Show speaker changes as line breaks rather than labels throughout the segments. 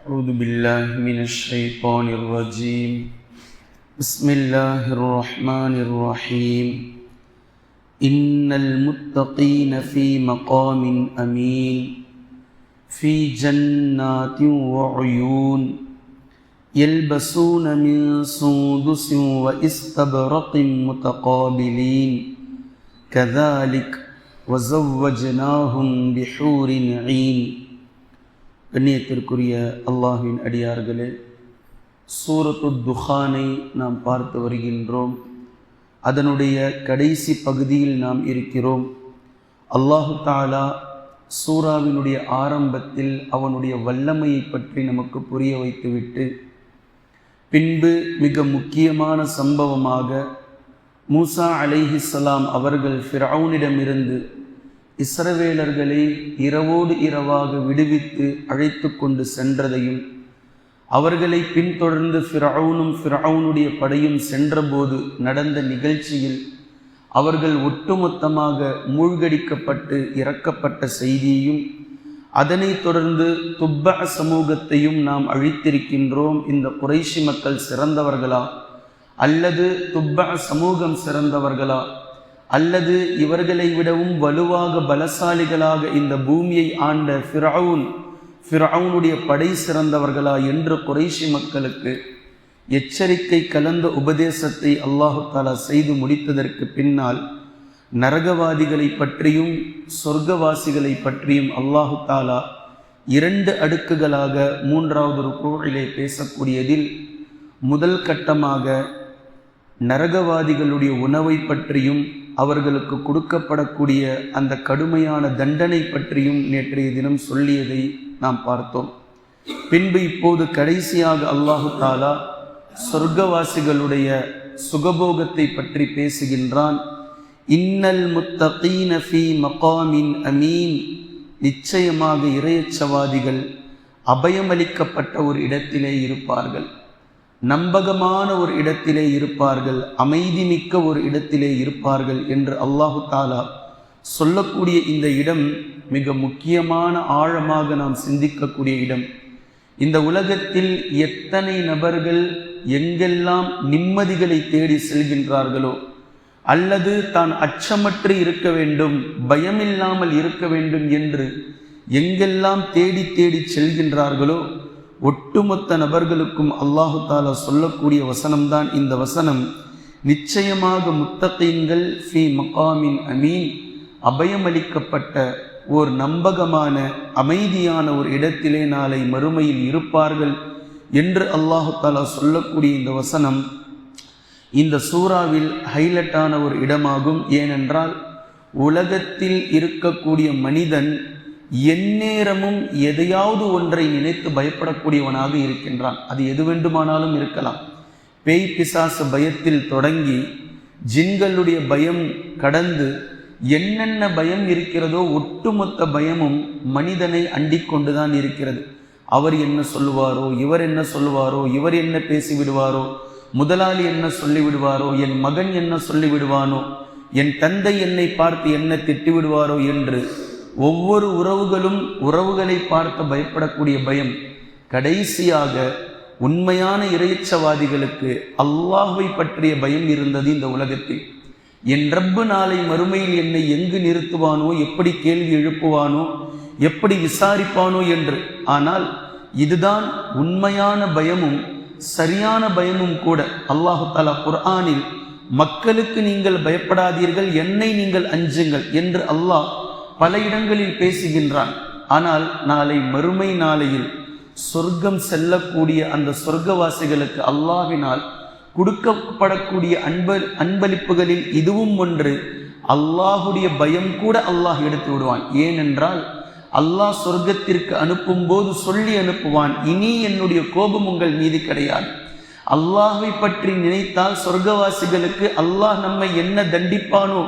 أعوذ بالله من الشيطان الرجيم. بسم الله الرحمن الرحيم. إن المتقين في مقام أمين في جنات وعيون يلبسون من سندس وإستبرق متقابلين كذلك وزوجناهم بحور عين. கண்ணியத்திற்குரிய அல்லாஹ்வின் அடியார்களே, சூரத்து துஹானை நாம் பார்த்து வருகின்றோம். அதனுடைய கடைசி பகுதியில் நாம் இருக்கிறோம். அல்லாஹு தஆலா சூராவினுடைய ஆரம்பத்தில் அவனுடைய வல்லமையை பற்றி நமக்கு புரிய வைத்துவிட்டு, பின்பு மிக முக்கியமான சம்பவமாக மூசா அலைஹிஸ்ஸலாம் அவர்கள் ஃபிரௌனிடமிருந்து இஸ்ரவேலர்களை இரவோடு இரவாக விடுவித்து அழைத்து கொண்டு சென்றதையும், அவர்களை பின்தொடர்ந்து ஃபிரௌனுடைய படையும் சென்றபோது நடந்த நிகழ்ச்சியில் அவர்கள் ஒட்டுமொத்தமாக மூழ்கடிக்கப்பட்டு இறக்கப்பட்ட செய்தியையும், அதனைத் தொடர்ந்து துப்பா சமூகத்தையும் நாம் அழித்திருக்கின்றோம். இந்த குறைஷி மக்கள் சிறந்தவர்களா, அல்லது துப்பா சமூகம் சிறந்தவர்களா, அல்லது இவர்களை விடவும் வலுவாக பலசாலிகளாக இந்த பூமியை ஆண்ட ஃபிரௌனுடைய படை சிறந்தவர்களா என்று குறைஷி மக்களுக்கு எச்சரிக்கை கலந்த உபதேசத்தை அல்லாஹு தஆலா செய்து முடித்ததற்கு பின்னால் நரகவாதிகளை பற்றியும் சொர்க்கவாசிகளை பற்றியும் அல்லாஹு தஆலா இரண்டு அடுக்குகளாக மூன்றாவது ருக்கூஇலே பேசக்கூடியதில் முதல் கட்டமாக நரகவாதிகளுடைய உணவை பற்றியும் அவர்களுக்கு கொடுக்கப்படக்கூடிய அந்த கடுமையான தண்டனை பற்றியும் நேற்றைய தினம் சொல்லியதை நாம் பார்த்தோம். பின்பு இப்போது கடைசியாக அல்லாஹு தஆலா சொர்க்கவாசிகளுடைய சுகபோகத்தை பற்றி பேசுகின்றான். இன்னல் முத்தகீன ஃபீ மகாமின் அமீன், நிச்சயமாக இறையச்சவாதிகள் அபயமளிக்கப்பட்ட ஒரு இடத்திலே இருப்பார்கள், நம்பகமான ஒரு இடத்திலே இருப்பார்கள், அமைதி மிக்க ஒரு இடத்திலே இருப்பார்கள் என்று அல்லாஹு தஆலா சொல்லக்கூடிய இந்த இடம் மிக முக்கியமான ஆழமாக நாம் சிந்திக்கக்கூடிய இடம். இந்த உலகத்தில் எத்தனை நபர்கள் எங்கெல்லாம் நிம்மதிகளை தேடி செல்கின்றார்களோ, அல்லது தான் அச்சமற்று இருக்க வேண்டும், பயமில்லாமல் இருக்க வேண்டும் என்று எங்கெல்லாம் தேடி தேடி செல்கின்றார்களோ, ஒட்டுமொத்த நபர்களுக்கும் அல்லாஹு தஆலா சொல்லக்கூடிய வசனம்தான் இந்த வசனம். நிச்சயமாக முத்தகீன்கள் ஃபீ மகாமின் அமீன், அபயமளிக்கப்பட்ட ஓர் நம்பகமான அமைதியான ஒரு இடத்திலே நாளை மறுமையில் இருப்பார்கள் என்று அல்லாஹு தஆலா சொல்லக்கூடிய இந்த வசனம் இந்த சூறாவில் ஹைலைட்டான ஒரு இடமாகும். ஏனென்றால் உலகத்தில் இருக்கக்கூடிய மனிதன் எந்நேரமும் எதையாவது ஒன்றை நினைத்து பயப்படக்கூடியவனாக இருக்கின்றான். அது எது வேண்டுமானாலும் இருக்கலாம். பேய் பிசாசு பயத்தில் தொடங்கி ஜின்களுடைய பயம் கடந்து என்னென்ன பயம் இருக்கிறதோ ஒட்டுமொத்த பயமும் மனிதனை அண்டிக் கொண்டுதான் இருக்கிறது. அவர் என்ன சொல்லுவாரோ, இவர் என்ன சொல்லுவாரோ, இவர் என்ன பேசிவிடுவாரோ, முதலாளி என்ன சொல்லிவிடுவாரோ, என் மகன் என்ன சொல்லிவிடுவானோ, என் தந்தை என்னை பார்த்து என்ன திட்டிவிடுவாரோ என்று ஒவ்வொரு உறவுகளை பார்த்து பயப்படக்கூடிய பயம். கடைசியாக உண்மையான இறையச்சவாதிகளுக்கு அல்லாஹ்வை பற்றிய பயம் இருந்தது இந்த உலகத்தில். என் ரப்பு நாளை மறுமையில் என்னை எங்கு நிறுத்துவானோ, எப்படி கேள்வி எழுப்புவானோ, எப்படி விசாரிப்பானோ என்று. ஆனால் இதுதான் உண்மையான பயமும் சரியான பயமும் கூட. அல்லாஹு தஆலா குர்ஆனில் மக்களுக்கு நீங்கள் பயப்படாதீர்கள், என்னை நீங்கள் அஞ்சுங்கள் என்று அல்லாஹ் பல இடங்களில் பேசுகின்றான். ஆனால் நாளை மறுமை நாளையில் சொர்க்கம் செல்லக்கூடிய அந்த சொர்க்கவாசிகளுக்கு அல்லாஹ்வினால் கொடுக்கப்படக்கூடிய அன்பளிப்புகளில் இதுவும் ஒன்று. அல்லாஹுடைய பயம் கூட அல்லாஹ் எடுத்து விடுவான். ஏனென்றால் அல்லாஹ் சொர்க்கத்திற்கு அனுப்பும் போது சொல்லி அனுப்புவான், இனி என்னுடைய கோபம் உங்கள் மீது கிடையாது. அல்லாஹ்வை பற்றி நினைத்தால் சொர்க்கவாசிகளுக்கு அல்லாஹ் நம்மை என்ன தண்டிப்பானோ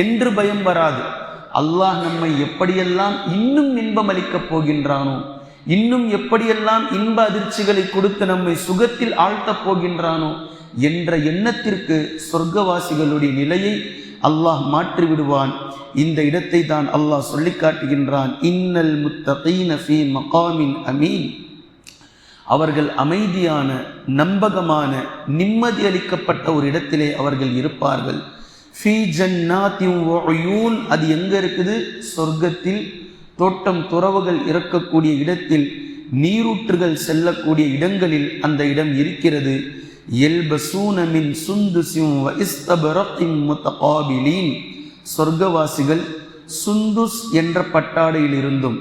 என்று பயம் வராது. அல்லாஹ் நம்மை எப்படியெல்லாம் இன்னும் இன்பம் அளிக்கப் போகின்றானோ, இன்னும் எப்படியெல்லாம் இன்ப அதிர்ச்சிகளை கொடுத்து நம்மை சுகத்தில் ஆழ்த்தப் போகின்றானோ என்ற எண்ணத்திற்கு சொர்க்கவாசிகளுடைய நிலையை அல்லாஹ் மாற்றி விடுவான். இந்த இடத்தை தான் அல்லாஹ் சொல்லி காட்டுகின்றான். இன்னல் முத்தகீன ஃபீ மகாமின் அமீன். அவர்கள் அமைதியான, நம்பகமான, நிம்மதி அளிக்கப்பட்ட ஒரு இடத்திலே அவர்கள் இருப்பார்கள். ஃபீ ஜன்னாத்தின் வ உயூன், அது எங்க இருக்குது? சொர்க்கத்தில், தோட்டம் துறவுகள் இறக்கக்கூடிய இடத்தில், நீரூற்றுகள் செல்லக்கூடிய இடங்களில் அந்த இடம் இருக்கிறது. யல்பஸூன மின் சுந்துஸின் வ இஸ்தபரகின் முத்தகாபிலீன், சொர்க்கவாசிகள் சுந்துஸ் என்ற பட்டாடையில் இருந்தும்,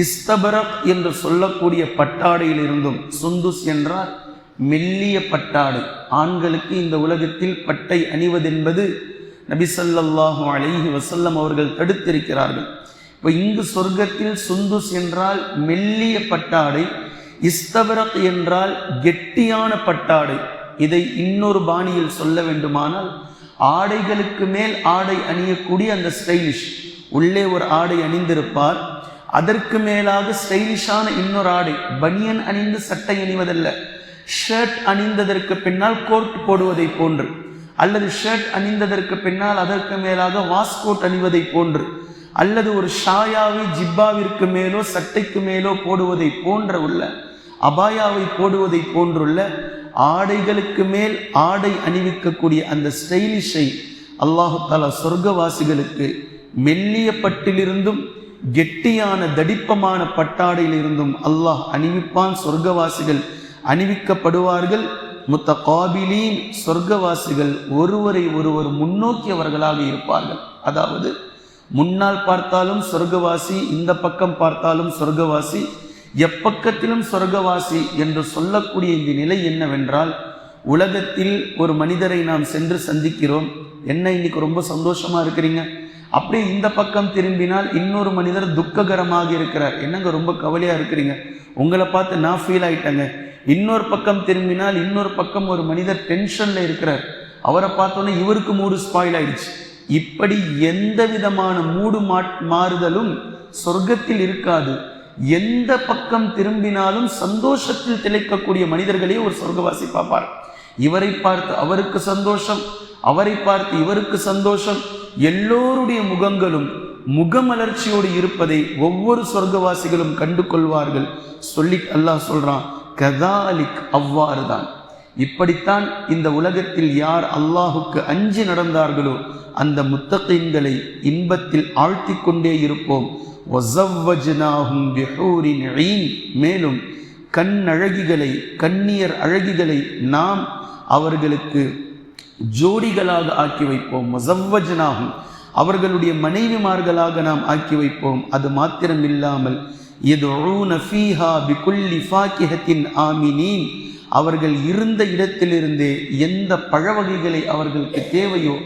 இஸ்தபரக் என்று சொல்லக்கூடிய பட்டாடையில் இருந்தும், சுந்துஸ் என்றால் மெல்லிய பட்டாடை. ஆண்களுக்கு இந்த உலகத்தில் பட்டை அணிவதென்பது நபி ஸல்லல்லாஹு அலைஹி வஸல்லம் அவர்கள் தடுத்திருக்கிறார்கள். இப்போ இங்கு சொர்க்கத்தில் சுந்துஸ் என்றால் மெல்லிய பட்டாடை, இஸ்தபரக் என்றால் கெட்டியான பட்டாடை. இதை இன்னொரு பாணியில் சொல்ல வேண்டுமானால், ஆடைகளுக்கு மேல் ஆடை அணியக்கூடிய அந்த ஸ்டைலிஷ், உள்ளே ஒரு ஆடை அணிந்திருப்பார், அதற்கு மேலாக ஸ்டைலிஷான இன்னொரு ஆடை, பனியன் அணிந்து சட்டை அணிவதல்ல, ஷர்ட் அணிந்ததற்கு பின்னால் கோட் போடுவதை போன்று, அல்லது ஷர்ட் அணிந்ததற்கு பின்னால் அதற்கு மேலாக வாஸ்கோட் அணிவதை போன்று, அல்லது ஒரு ஷாயாவை ஜிப்பாவிற்கு மேலோ சட்டைக்கு மேலோ போடுவதை போன்ற உள்ள, அபாயாவை போடுவதை போன்றுள்ள ஆடைகளுக்கு மேல் ஆடை அணிவிக்கக்கூடிய அந்த ஸ்டைலிஷை அல்லாஹு தஆலா சொர்க்கவாசிகளுக்கு மெல்லிய பட்டிலிருந்தும் கெட்டியான தடிப்பமான பட்டாடையிலிருந்தும் அல்லாஹ் அணிவிப்பான். சொர்க்கவாசிகள் அணிவிக்கப்படுவார்கள். முத்தகாபிலீன், சொர்க்கவாசிகள் ஒருவரை ஒருவர் முன்னோக்கியவர்களாக இருப்பார்கள். அதாவது முன்னால் பார்த்தாலும் சொர்க்கவாசி, இந்த பக்கம் பார்த்தாலும் சொர்க்கவாசி, எப்பக்கத்திலும் சொர்க்கவாசி என்று சொல்லக்கூடிய இந்த நிலை என்னவென்றால், உலகத்தில் ஒரு மனிதரை நாம் சென்று சந்திக்கிறோம், என்ன இன்னைக்கு ரொம்ப சந்தோஷமா இருக்கிறீங்க, அப்படியே இந்த பக்கம் திரும்பினால் இன்னொரு மனிதர் துக்ககரமாக இருக்கிறார், என்னங்க ரொம்ப கவலையா இருக்கிறீங்க, உங்களை பார்த்து நான் ஃபீல் ஆயிட்டேங்க. இன்னொரு பக்கம் திரும்பினால் இன்னொரு பக்கம் ஒரு மனிதர் டென்ஷன்ல இருக்கிறார், அவரை பார்த்தோன்னே இவருக்கு மூடு ஸ்பாயில் ஆயிடுச்சு. இப்படி எந்த விதமான மூடு மாறுதலும் சொர்க்கத்தில் இருக்காது. எந்த பக்கம் திரும்பினாலும் சந்தோஷத்தில் திளைக்கக்கூடிய மனிதர்களே ஒரு சொர்க்கவாசி பார்ப்பார். இவரை பார்த்து அவருக்கு சந்தோஷம், அவரை பார்த்து இவருக்கு சந்தோஷம், எல்லோருடைய முகங்களும் முகமலர்ச்சியோடு இருப்பதை ஒவ்வொரு சொர்க்கவாசிகளும் கண்டு கொள்வார்கள். சொல்லி அல்லாஹ் சொல்றான், கதாலிக், அவ்வாறுதான், இப்படித்தான் இந்த உலகத்தில் யார் அல்லாஹுக்கு அஞ்சி நடந்தார்களோ அந்த முத்தகீன்களை இன்பத்தில் ஆழ்த்தி கொண்டே இருப்போம். மேலும் கண்ணழகிகளை, கண்ணியர் அழகிகளை நாம் அவர்களுக்கு ஜோடிகளாக ஆக்கி வைப்போம். முஸவ்வஜ்னாஹும், அவர்களுடைய மனைவிமார்களாக நாம் ஆக்கி வைப்போம். அது மாத்திரம் இல்லாமல் யதுஊன ஃபீஹா பிகுல்லி ஃபாகிஹத்தின் ஆமினீன், அவர்கள் இருந்த இடத்திலிருந்தே எந்த பழவகைகளை அவர்களுக்கு தேவையோ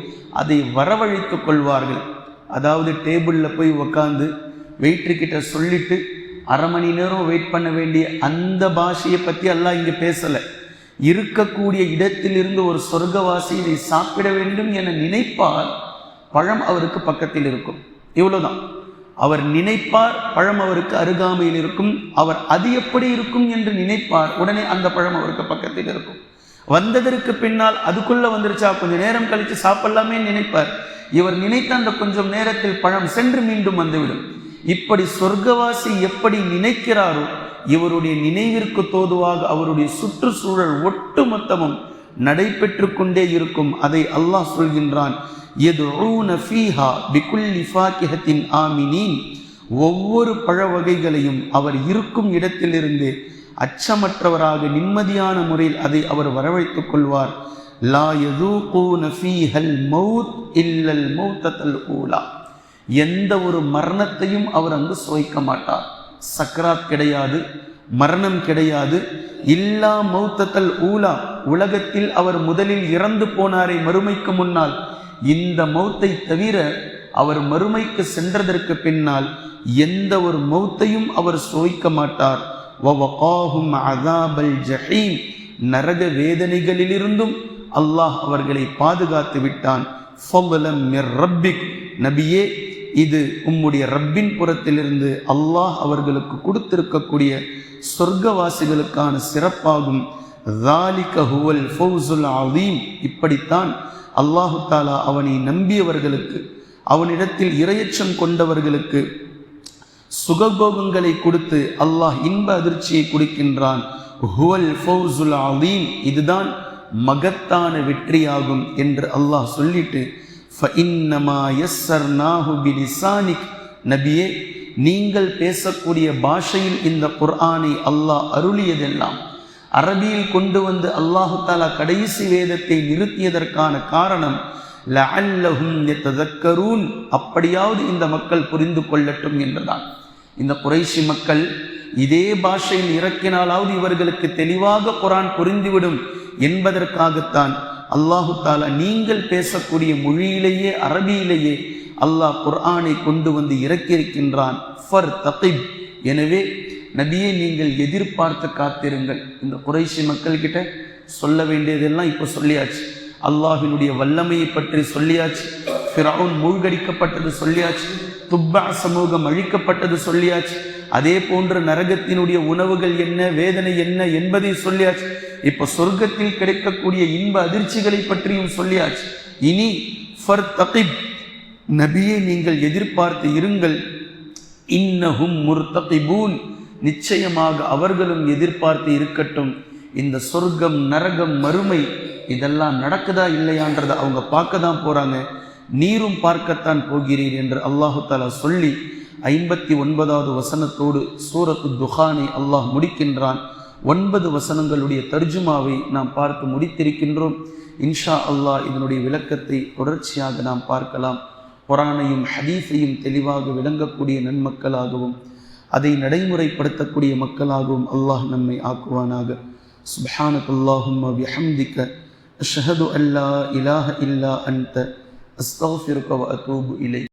அதை வரவழைத்து கொள்வார்கள். அதாவது டேபிளில் போய் உக்காந்து வெயிட்டர்கிட்ட சொல்லிட்டு அரை மணி நேரம் வெயிட் பண்ண வேண்டிய அந்த பாஷையை பற்றி அல்லாஹ் இங்கே பேசலை. இருக்கக்கூடிய இடத்திலிருந்து ஒரு சொர்க்கவாசி இதை சாப்பிட வேண்டும் என நினைப்பார், பழம் அவருக்கு பக்கத்தில் இருக்கும். இவ்வளவுதான். அவர் நினைப்பார், பழம் அவருக்கு அருகாமையில் இருக்கும். அவர் அது எப்படி இருக்கும் என்று நினைப்பார், உடனே அந்த பழம் அவருக்கு பக்கத்தில் இருக்கும். வந்ததற்கு பின்னால் அதுக்குள்ள வந்துருச்சா, கொஞ்சம் நேரம் கழித்து சாப்பிடலாமே நினைப்பார். இவர் நினைத்த அந்த கொஞ்சம் நேரத்தில் பழம் சென்று மீண்டும் வந்துவிடும். இப்படி சொர்க்கவாசி எப்படி நினைக்கிறாரோ இவருடைய நினைவிற்கு தோதுவாக அவருடைய சுற்றுச்சூழல் ஒட்டுமொத்தமும் நடைபெற்று கொண்டே இருக்கும். அதை அல்லாஹ் சொல்கின்றான், யதுஊன ஃபீஹா பிகுல்லி ஃபாகிஹத்தின் ஆமினீன், ஒவ்வொரு பழ வகைகளையும் அவர் இருக்கும் இடத்திலிருந்து அச்சமற்றவராக நிம்மதியான முறையில் அதை அவர் வரவழைத்துக் கொள்வார். லா யதூகூன ஃபீஹல் மௌத் இல்லல் மௌத்தல் ஊலா, எந்த ஒரு மரணத்தையும் அவர் அங்கு சுவைக்க மாட்டார். சக்ராத் கிடையாது, மரணம் கிடையாது. இல்லா மௌத்தல் ஊலா, உலகத்தில் அவர் முதலில் இறந்து போனாரே மறுமைக்கு முன்னால், இந்த மௌத்தை தவிர அவர் மறுமைக்கு சென்றதற்கு பின்னால் எந்த ஒரு மௌத்தையும் அவர் சுவைக்க மாட்டார். வவகாஹும் அஸாபல் ஜஹீம், நரக வேதனைகளிலிருந்தும் அல்லாஹ் அவர்களை பாதுகாத்து விட்டான். ஃபضலம் மிர் ரப்பிக், நபியே இது உம்முடைய ரப்பின் புறத்திலிருந்து அல்லாஹ் அவர்களுக்கு கொடுத்திருக்கக்கூடிய சொர்க்கவாசிகளுக்கான சிறப்பாகும். ذَلِكَ هُوَ الْفَوْزُ الْعَظِيمُ, இப்படித்தான் அல்லாஹு தாலா அவனை நம்பியவர்களுக்கு, அவனிடத்தில் இரையச்சம் கொண்டவர்களுக்கு சுகபோகங்களை கொடுத்து அல்லாஹ் இன்ப அதிர்ச்சியை கொடுக்கின்றான். ஹுவல் ஃபௌசுல் அலீம், இதுதான் மகத்தான வெற்றியாகும் என்று அல்லாஹ் சொல்லிட்டு ஃபஇன்னமா யஸ்ஸர்னாஹு பிலிசானிக், நபியே நீங்கள் பேசக்கூடிய பாஷையில் இந்த குர்ஆனை அல்லாஹ் அருளியதெல்லாம் அரபியில் கொண்டு வந்து அல்லாஹு தஆலா கடைசி வேதத்தை நிறுத்தியதற்கான காரணம் லஅல்லஹும் யததக்கரூன், அப்படியாவது இந்த மக்கள் புரிந்து கொள்ளட்டும் என்றுதான். இந்த குறைஷி மக்கள் இதே பாஷையில் இறக்கினாலாவது இவர்களுக்கு தெளிவாக குர்ஆன் புரிந்துவிடும் என்பதற்காகத்தான் அல்லாஹு தஆலா நீங்கள் பேசக்கூடிய மொழியிலேயே அரபியிலேயே அல்லாஹ் குர்ஆனை கொண்டு வந்து இறக்கியிருக்கின்றான். ஃபர்தகிப், எனவே நபியே நீங்கள் எதிர்பார்த்து காத்திருங்கள். இந்த குறைஷி மக்கள் கிட்ட சொல்ல வேண்டியதெல்லாம் இப்போ சொல்லியாச்சு. அல்லாஹ்வினுடைய வல்லமையை பற்றி சொல்லியாச்சு, ஃபிரௌன் மூழ்கடிக்கப்பட்டது சொல்லியாச்சு, துப்பா சமூகம் அழிக்கப்பட்டது சொல்லியாச்சு, அதே போன்று நரகத்தினுடைய உணவுகள் என்ன, வேதனை என்ன என்பதை சொல்லியாச்சு. இப்போ சொர்க்கத்தில் கிடைக்கக்கூடிய இன்ப அதிர்ச்சிகளை பற்றியும் சொல்லியாச்சு. இனி ஃபர்தகிப், நபியே நீங்கள் எதிர்பார்த்து இருங்கள். இன்னஹும் முர்தகிபூன், நிச்சயமாக அவர்களும் எதிர்பார்த்து இருக்கட்டும். இந்த சொர்க்கம், நரகம், மறுமை இதெல்லாம் நடக்குதா இல்லையான்றதை அவங்க பார்க்க தான் போறாங்க, நீரும் பார்க்கத்தான் போகிறீர் என்று அல்லாஹு தஆலா சொல்லி 59வது வசனத்தோடு சூரத்து துஹானை அல்லாஹ் முடிக்கின்றான். 9 வசனங்களுடைய தர்ஜுமாவை நாம் பார்த்து முடித்திருக்கின்றோம். இன்ஷா அல்லாஹ் இதனுடைய விளக்கத்தை தொடர்ச்சியாக நாம் பார்க்கலாம். குர்ஆனையும் ஹதீஸையும் தெளிவாக விளங்கக்கூடிய நன்மக்களாகவும் அதை நடைமுறைப்படுத்தக்கூடிய மக்களாகவும் அல்லாஹ் நம்மை ஆக்குவானாக. சுப்ஹானக்கல்லாஹும்ம பிஹம்திக அஷ்ஹது அல்லா இலாஹ இல்லா அன்த அஸ்தக்ஃபிருக வ அத்தூபு இலைக்.